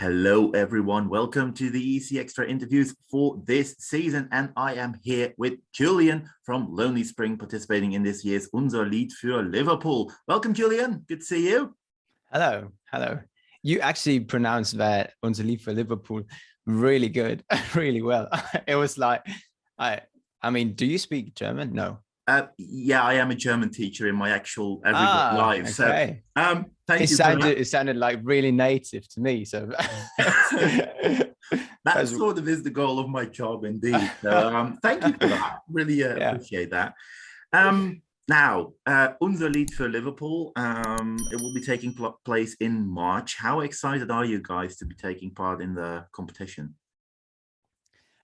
Hello, everyone. Welcome to the ESCXTRA interviews for this season. And I am here with Julian from Lonely Spring, participating in this year's Unser Lied für Liverpool. Welcome, Julian. Good to see you. Hello. You actually pronounced that Unser Lied für Liverpool really good, really well. It was like, I mean, do you speak German? No. Yeah, I am a German teacher in my actual everyday life. Okay. So, thank you for that. It sounded like really native to me. So that sort of is the goal of my job, indeed. So, thank you for that. Really appreciate that. Now, Unser Lied für Liverpool, it will be taking place in March. How excited are you guys to be taking part in the competition?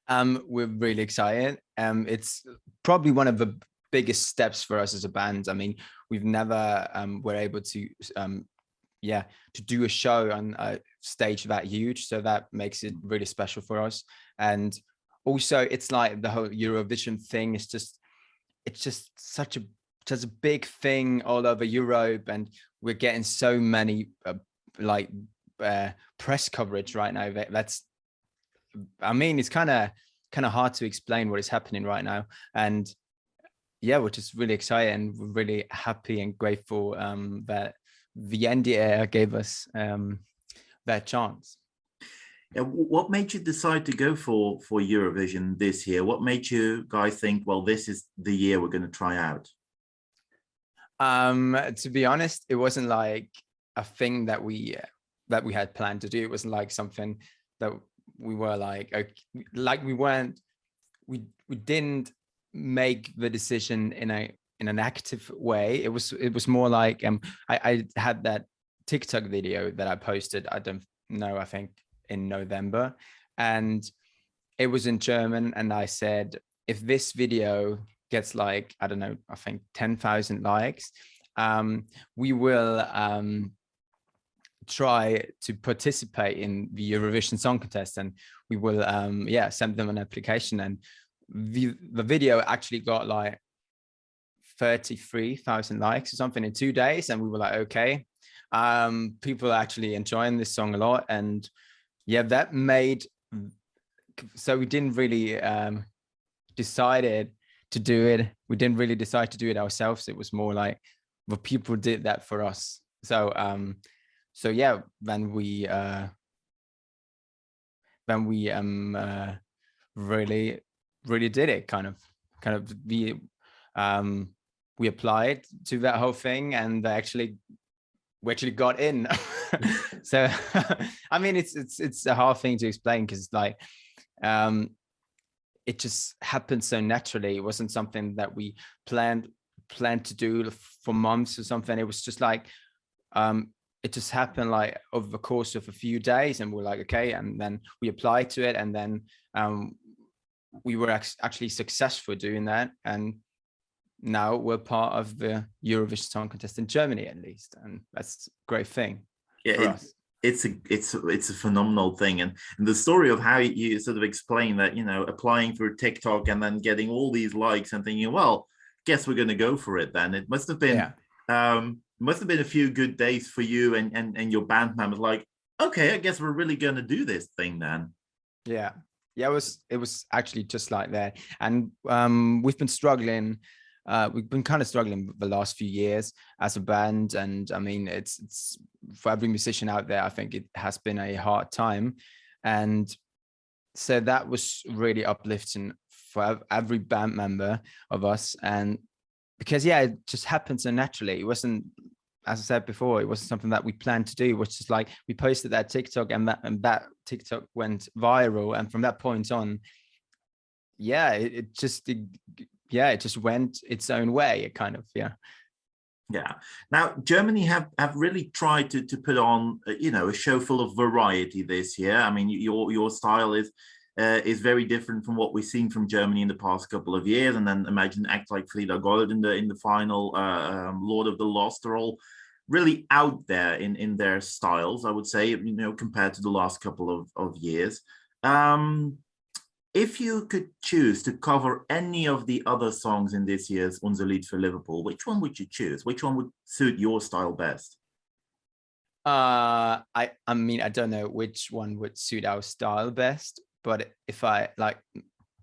We're really excited. It's probably one of the biggest steps for us as a band. I mean, we've never were able to to do a show on a stage that huge, so that makes it really special for us. And also it's like the whole Eurovision thing is just such a big thing all over Europe, and we're getting so many press coverage right now. I mean, it's kind of hard to explain what is happening right now. And yeah, we're just really excited and we're really happy and grateful that the NDA gave us that chance. Yeah, what made you decide to go for Eurovision this year? What made you guys think, well, this is the year we're going to try out? To be honest, it wasn't like a thing that we had planned to do. It wasn't like something that we were we didn't make the decision in an active way. It was more like I had that TikTok video that I posted, I think in November, and it was in German, and I said, if this video gets like, I don't know, I think 10,000 likes, we will try to participate in the Eurovision Song Contest, and we will send them an application. And the video actually got like 33,000 likes or something in 2 days, and we were like, okay, people are actually enjoying this song a lot. And yeah, that made, so we didn't really decided to do it. We didn't really decide to do it ourselves. It was more like the people did that for us. So yeah, then we really did it. Kind of we applied to that whole thing, and we actually got in. So I mean, it's a hard thing to explain, because like it just happened so naturally. It wasn't something that we planned to do for months or something. It was just like it just happened like over the course of a few days, and we're like, okay, and then we applied to it, and then we were actually successful doing that, and now we're part of the Eurovision Song Contest in Germany, at least, and that's a great thing for us. It's a phenomenal thing, and the story of how you sort of explain that, you know, applying through TikTok and then getting all these likes and thinking, well, guess we're going to go for it then. It must have been a few good days for you and your band members. Like, okay, I guess we're really going to do this thing then. Yeah, it was actually just like that. And we've been struggling. We've been kind of struggling the last few years as a band, and I mean, it's for every musician out there, I think it has been a hard time, and so that was really uplifting for every band member of us. And because it just happened so naturally. It wasn't, as I said before, it wasn't something that we planned to do. It was just like we posted that TikTok, and that TikTok went viral, and from that point on, it just went its own way. It kind of, Yeah. Now, Germany have really tried to put on, a show full of variety this year. I mean, your style is very different from what we've seen from Germany in the past couple of years. And then imagine act like Frida Gold in the final, Lord of the Lost. They're all really out there in their styles, I would say, compared to the last couple of years. If you could choose to cover any of the other songs in this year's Unser Lied für Liverpool, which one would you choose? Which one would suit your style best? I mean, I don't know which one would suit our style best, but if I like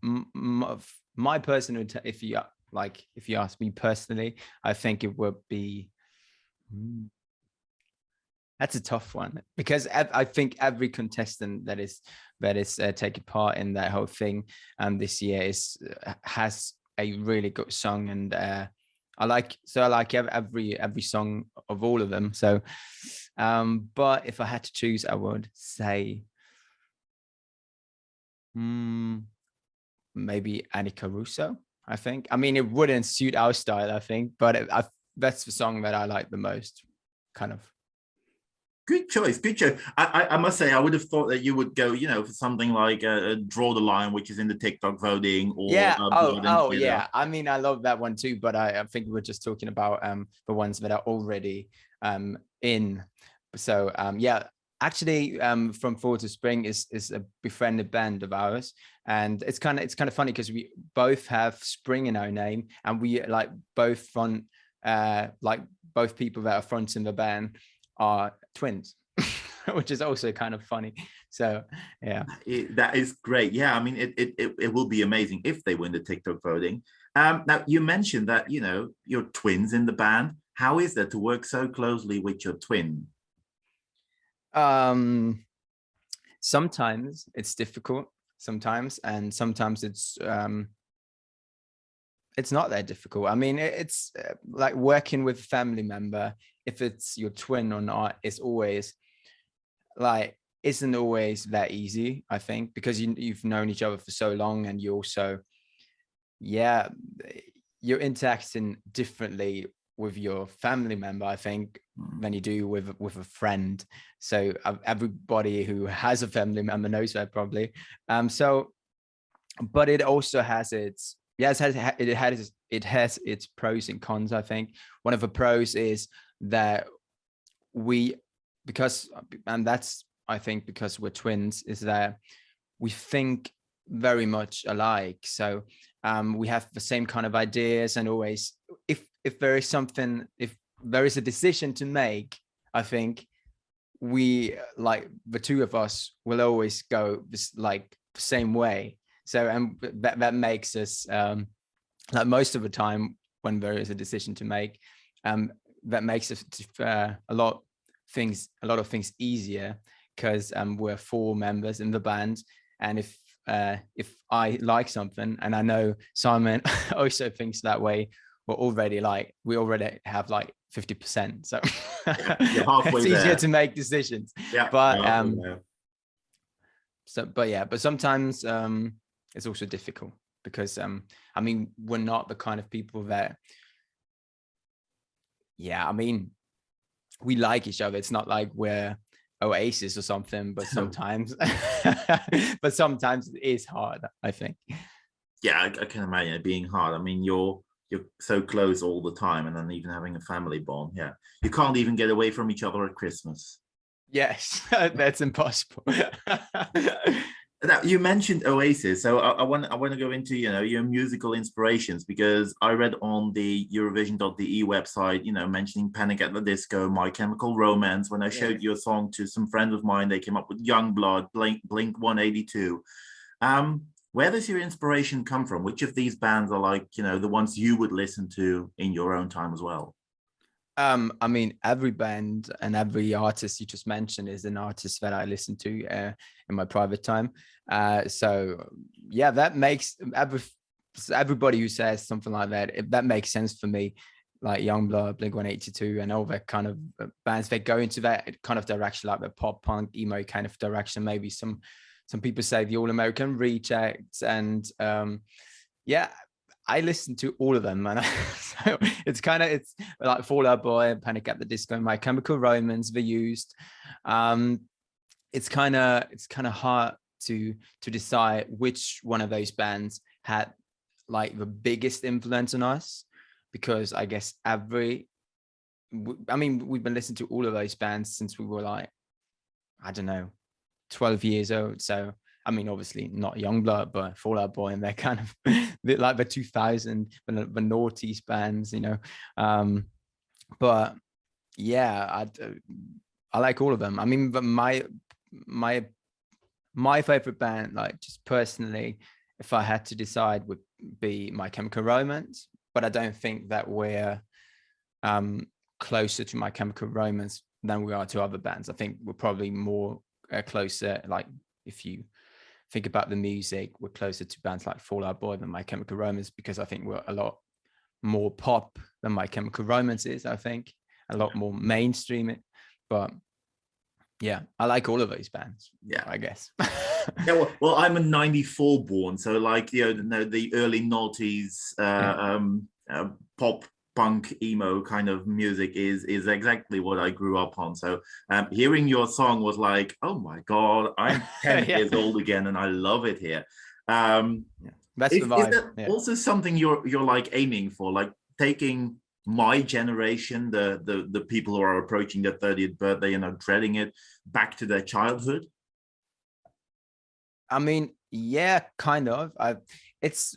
my personal, if you like, if you ask me personally, I think it would be. That's a tough one because I think every contestant that is taking part in that whole thing this year has a really good song, and I like every song of all of them. So, but if I had to choose, I would say maybe Annika Russo. I think. I mean, it wouldn't suit our style, I think, but that's the song that I like the most, kind of. Good choice, good choice. I must say, I would have thought that you would go, for something like Draw the Line, which is in the TikTok voting, or Yeah. Blood and Glitter. Yeah. I mean, I love that one too, but I think we're just talking about the ones that are already in. So yeah, actually, From Fall to Spring is a befriended band of ours, and it's kind of funny because we both have spring in our name, and we like both front like both people that are fronting the band are twins, which is also kind of funny. So yeah, that is great. Yeah, I mean, it will be amazing if they win the TikTok voting. Now you mentioned that you're twins in the band. How is that to work so closely with your twin? Sometimes it's difficult, and sometimes it's not that difficult. I mean, it's like working with a family member. If it's your twin or not, it's always like, isn't always that easy, I think, because you've known each other for so long, and you also, yeah, you're interacting differently with your family member, I think, than you do with a friend. So everybody who has a family member knows that probably. So, but it also has its, yes, it has its pros and cons. I think one of the pros is that and that's, I think, because we're twins, is that we think very much alike. So we have the same kind of ideas, and always, if there is something, if there is a decision to make, I think we, like, the two of us will always go this, like, the same way. So, and that makes us like, most of the time when there is a decision to make, that makes us a lot of things easier, because we're 4 members in the band, and if I like something and I know Simon also thinks that way, we already have like 50%. So You're halfway it's easier there to make decisions. Yeah, But but sometimes it's also difficult, because I mean, we're not the kind of people that, I mean, we like each other. It's not like we're Oasis or something, but sometimes it is hard, I think. Yeah, I can imagine it being hard. I mean, you're so close all the time, and then even having a family bond. Yeah, you can't even get away from each other at Christmas. Yes, that's impossible. Now, you mentioned Oasis, so I want to go into your musical inspirations, because I read on the Eurovision.de website, mentioning Panic at the Disco, My Chemical Romance. When I showed your song to some friends of mine, they came up with Youngblood, Blink 182. Where does your inspiration come from? Which of these bands are, like, the ones you would listen to in your own time as well? I mean, every band and every artist you just mentioned is an artist that I listen to in my private time. So yeah, that makes everybody who says something like that, that makes sense for me. Like Youngblood, Blink 182, and all that kind of bands that go into that kind of direction, like the pop punk emo kind of direction. Maybe some people say the All American Rejects, and yeah, I listen to all of them, man. So it's like Fall Out Boy, Panic at the Disco, My Chemical Romance, The Used. It's kind of hard to decide which one of those bands had, like, the biggest influence on us, because I guess we've been listening to all of those bands since we were, like, I don't know, 12 years old. So I mean, obviously not Youngblood, but Fall Out Boy, and they're kind of like the 2000, the noughties bands, But yeah, I like all of them. I mean, but my favorite band, like just personally, if I had to decide, would be My Chemical Romance. But I don't think that we're closer to My Chemical Romance than we are to other bands. I think we're probably more closer, like if you think about the music, we're closer to bands like Fall Out Boy than My Chemical Romance, because I think we're a lot more pop than My Chemical Romance is. I think a lot more mainstream. But yeah, I like all of those bands. Yeah, I guess. Yeah, well, I'm a '94 born, so like the early noughties pop punk emo kind of music is exactly what I grew up on. So hearing your song was like, oh my god, I'm 10 Yeah. years old again, and I love it here. That's the Is vibe. that also something you're like aiming for, like taking my generation, the people who are approaching their 30th birthday and are dreading it, back to their childhood? I mean, yeah, kind of. It's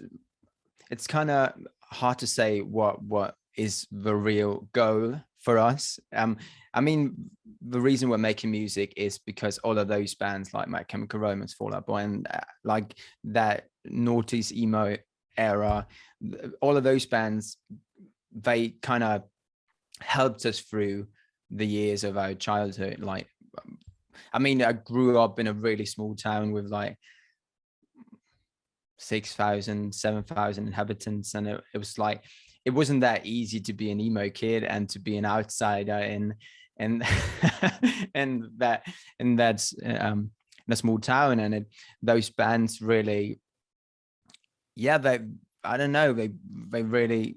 kind of hard to say what is the real goal for us. I mean, the reason we're making music is because all of those bands like My Chemical Romance, Fall Out Boy, and like that noughties emo era, all of those bands, they kind of helped us through the years of our childhood. Like, I mean, I grew up in a really small town with like 6,000, 7,000 inhabitants, and it was like, it wasn't that easy to be an emo kid and to be an outsider in and that's in a small town. And those bands really, yeah, I don't know, they really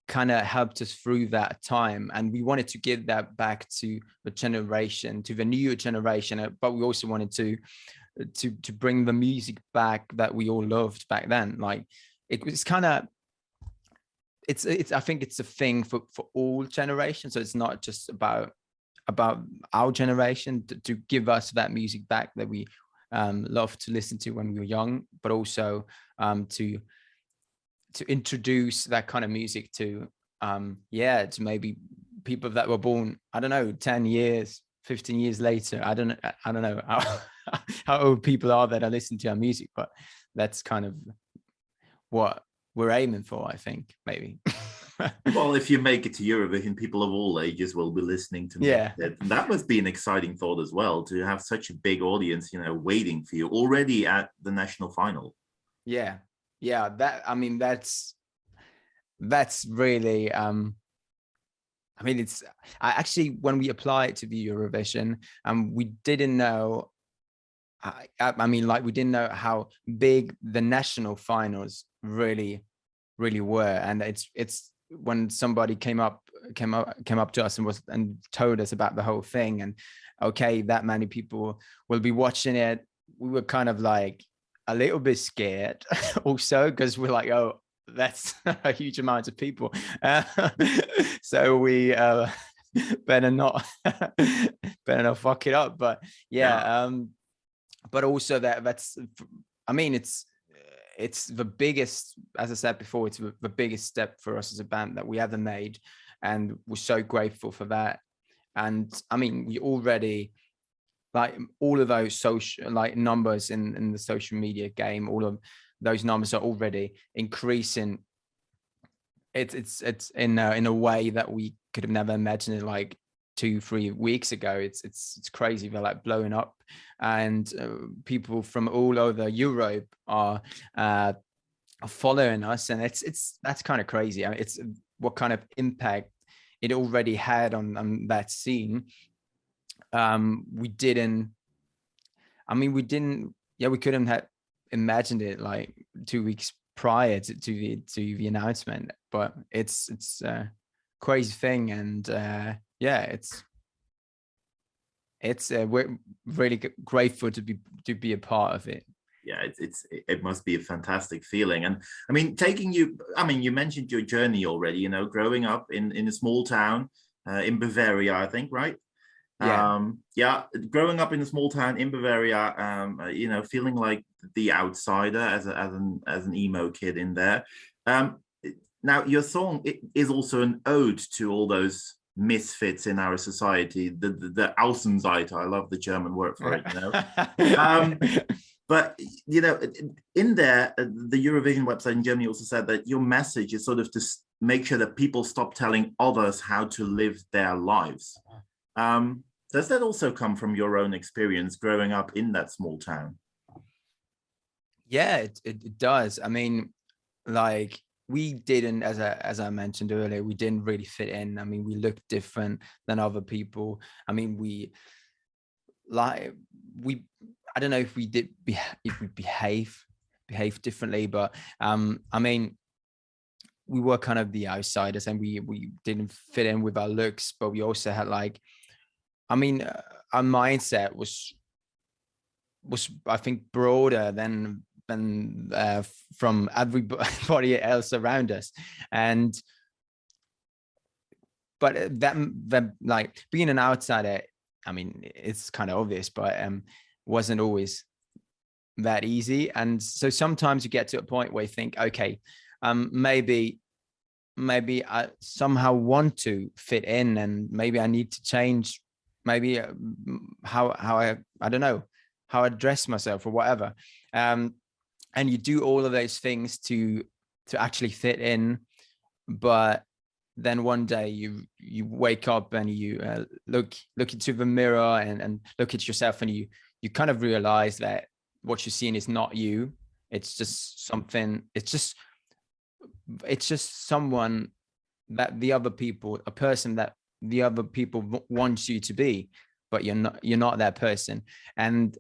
kind of helped us through that time, and we wanted to give that back to the generation, to the newer generation, but we also wanted to bring the music back that we all loved back then. Like, it was kind of, it's I think it's a thing for all generations. So it's not just about our generation to give us that music back that we loved to listen to when we were young, but also to introduce that kind of music to to maybe people that were born, I don't know, 10 years, 15 years later. I don't know how old people are that are listening to our music, but that's kind of what we're aiming for, I think, maybe. Well, if you make it to Eurovision, people of all ages will be listening to Yeah. Misfit. That must be an exciting thought as well, to have such a big audience, waiting for you already at the national final. Yeah. That, I mean, that's really, I mean, it's, I actually, when we applied to the Eurovision, we didn't know, I mean, like, we didn't know how big the national finals really were. And it's when somebody came up to us and told us about the whole thing, and okay, that many people will be watching it, we were kind of like a little bit scared also, because we're like, oh, that's a huge amount of people. So we better not fuck it up. But yeah. But also that's, I mean, it's the biggest, as I said before, it's the biggest step for us as a band that we ever made, and we're so grateful for that. And I mean, we already, like, all of those social, like, numbers in the social media game, all of those numbers are already increasing. It's in a way that we could have never imagined it, like 2-3 weeks ago. It's crazy. They're like blowing up, and people from all over Europe are following us, and that's kind of crazy. I mean, it's what kind of impact it already had on that scene. We couldn't have imagined it like 2 weeks prior to the announcement, but it's a crazy thing. And we're really grateful to be a part of it. Yeah, it must be a fantastic feeling. And I mean, you mentioned your journey already, growing up in a small town in Bavaria, I think, right? Growing up in a small town in Bavaria, feeling like the outsider as an emo kid in there. Now your song is also an ode to all those misfits in our society, the Außenseiter. I love the German word for it, you know. But, you know, in there, the Eurovision website in Germany also said that your message is sort of to make sure that people stop telling others how to live their lives. Does that also come from your own experience growing up in that small town? Yeah, it does. I mean, like, we didn't, as I mentioned earlier, we didn't really fit in. I mean, we looked different than other people. I mean, I don't know if we behave differently, but I mean, we were kind of the outsiders, and we didn't fit in with our looks, but we also had, like, I mean, our mindset was I think broader than from everybody else around us. And but that like being an outsider, I mean, it's kind of obvious, but wasn't always that easy. And so sometimes you get to a point where you think, okay, maybe I somehow want to fit in, and maybe I need to change, maybe how I don't know, how I dress myself or whatever. And you do all of those things to actually fit in, but then one day you wake up and you look into the mirror and look at yourself, and you kind of realize that what you're seeing is not you. It's just something. It's just someone that the other people, a person that the other people want you to be, but you're not that person. And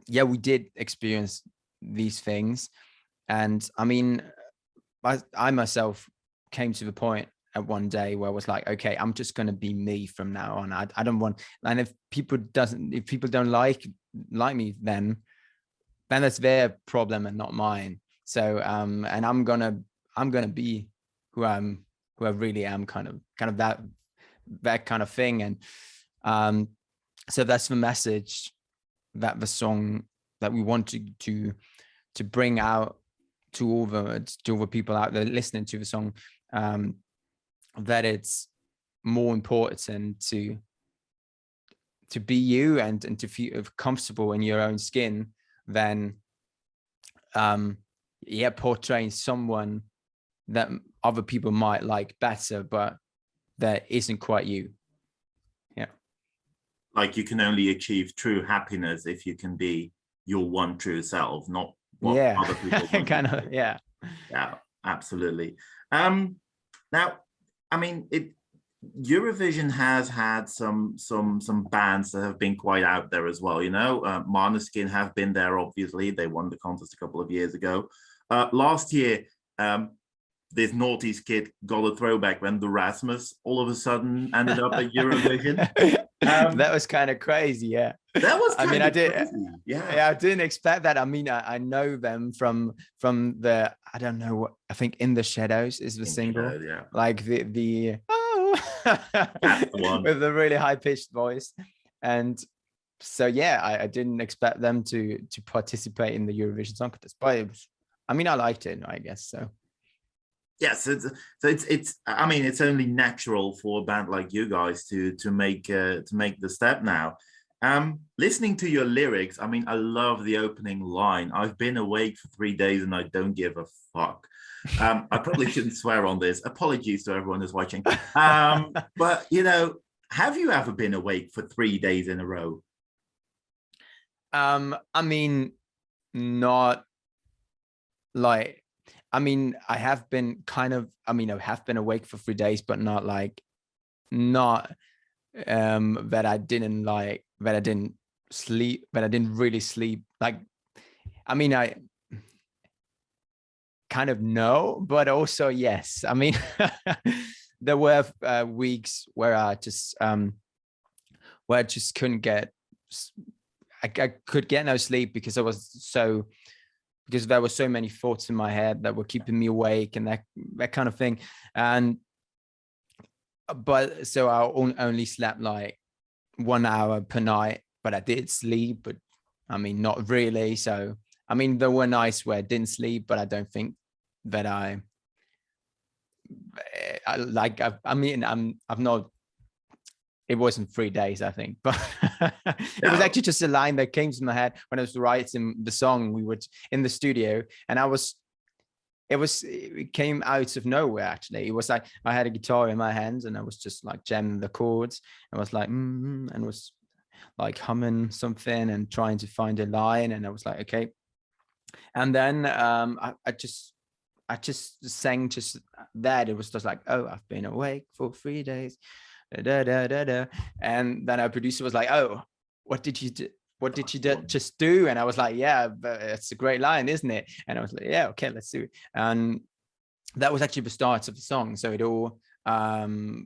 yeah, we did experience these things. And I mean, I myself came to the point at one day where I was like, okay, I'm just going to be me from now on. I don't want, and if people don't like me, then that's their problem and not mine. So and I'm gonna be who I really am, kind of that kind of thing. And so that's the message that the song that we want to bring out to all the people out there listening to the song, that it's more important to be you and to feel comfortable in your own skin than portraying someone that other people might like better, but that isn't quite you. Yeah. Like, you can only achieve true happiness if you can be your one true self, not what other people want. Kind of, yeah, absolutely. Now, I mean, Eurovision has had some bands that have been quite out there as well. You know, Måneskin have been there. Obviously, they won the contest a couple of years ago. Last year, this naughty kid got a throwback when the Rasmus all of a sudden ended up at Eurovision. That was kind of crazy. Yeah, that was I mean, I didn't expect that. I mean, I know them from the, I don't know what, I think In the Shadows is the single. Yeah, like the that's the one with the really high pitched voice. And so yeah, I didn't expect them to participate in the Eurovision Song Contest, but it was, I mean, I liked it, I guess. So yes, it's I mean, it's only natural for a band like you guys to make the step now. Listening to your lyrics, I mean, I love the opening line. I've been awake for 3 days and I don't give a fuck. I probably shouldn't swear on this. Apologies to everyone who's watching. But, you know, have you ever been awake for 3 days in a row? I mean, not like, I mean, I have been kind of, I mean, I have been awake for 3 days, but not that I didn't sleep, that I didn't really sleep. Like, I mean, I kind of know, but also yes. I mean, there were weeks where I just couldn't get, I could get no sleep because there were so many thoughts in my head that were keeping me awake and that kind of thing. But so I only slept like 1 hour per night, but I did sleep, but I mean, not really. So, I mean, there were nights where I didn't sleep, but I don't think that I I've not. It wasn't 3 days, I think, but it was Yeah. actually just a line that came to my head when I was writing the song. We were in the studio, and it came out of nowhere. Actually, it was like I had a guitar in my hands, and I was just like jamming the chords. I was like, and was like humming something and trying to find a line, and I was like, okay. And then I just sang just that. It was just like, oh, I've been awake for 3 days. Da, da, da, da. And then our producer was like, oh, what did you do? What did you just do? And I was like, yeah, but it's a great line, isn't it? And I was like, yeah, okay, let's do it. And that was actually the start of the song. So it all, the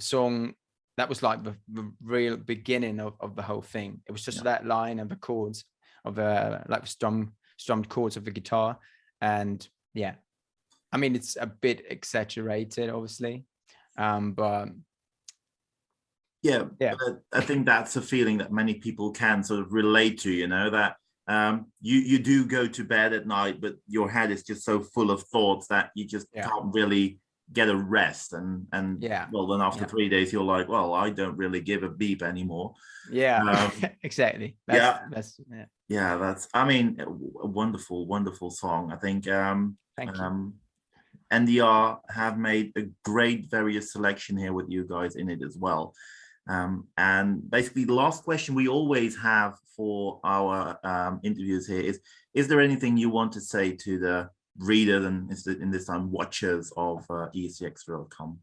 song, that was like the real beginning of the whole thing. It was just that line and the chords of like the strummed chords of the guitar. And yeah, I mean, it's a bit exaggerated, obviously, but yeah. But I think that's a feeling that many people can sort of relate to, you know, that you do go to bed at night, but your head is just so full of thoughts that you just can't really get a rest. And well, then after 3 days, you're like, well, I don't really give a beep anymore. Exactly. That's I mean, a wonderful song. I think thank you. NDR have made a great various selection here with you guys in it as well. And basically the last question we always have for our interviews here is there anything you want to say to the readers and in this time watchers of ESCXTRA.com?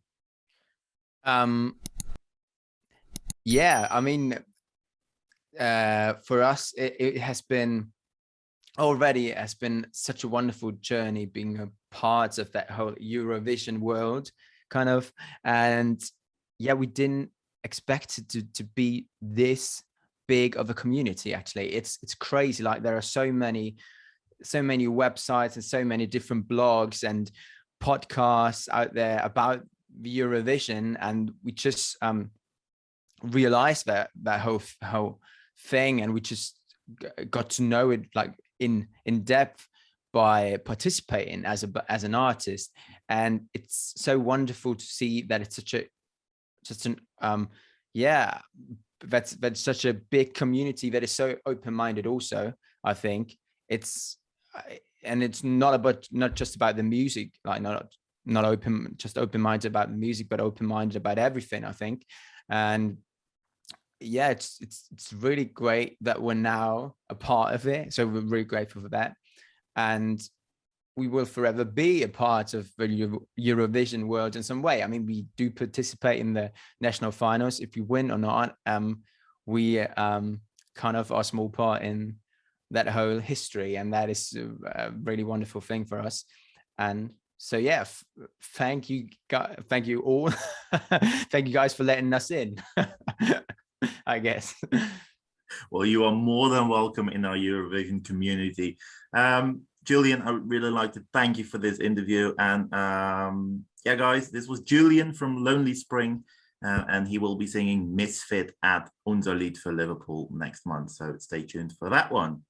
Yeah, I mean, for us, it has been such a wonderful journey being a part of that whole Eurovision world, kind of. And yeah, we didn't expect it to be this big of a community. Actually, it's crazy. Like there are so many websites and so many different blogs and podcasts out there about the Eurovision, and we just realized that whole thing, and we just got to know it like in depth by participating as an artist. And it's so wonderful to see that it's that's such a big community that is so open-minded also. I think it's not just about the music, like not open-minded about the music, but open-minded about everything, I think. And yeah, it's really great that we're now a part of it. So we're really grateful for that. And we will forever be a part of the Eurovision world in some way. I mean, we do participate in the national finals. If we win or not, we kind of are a small part in that whole history. And that is a really wonderful thing for us. And so, yeah, thank you all. Thank you guys for letting us in, I guess. Well, you are more than welcome in our Eurovision community. Julian, I would really like to thank you for this interview. And yeah, guys, this was Julian from Lonely Spring, and he will be singing Misfit at Unser Lied für Liverpool next month. So stay tuned for that one.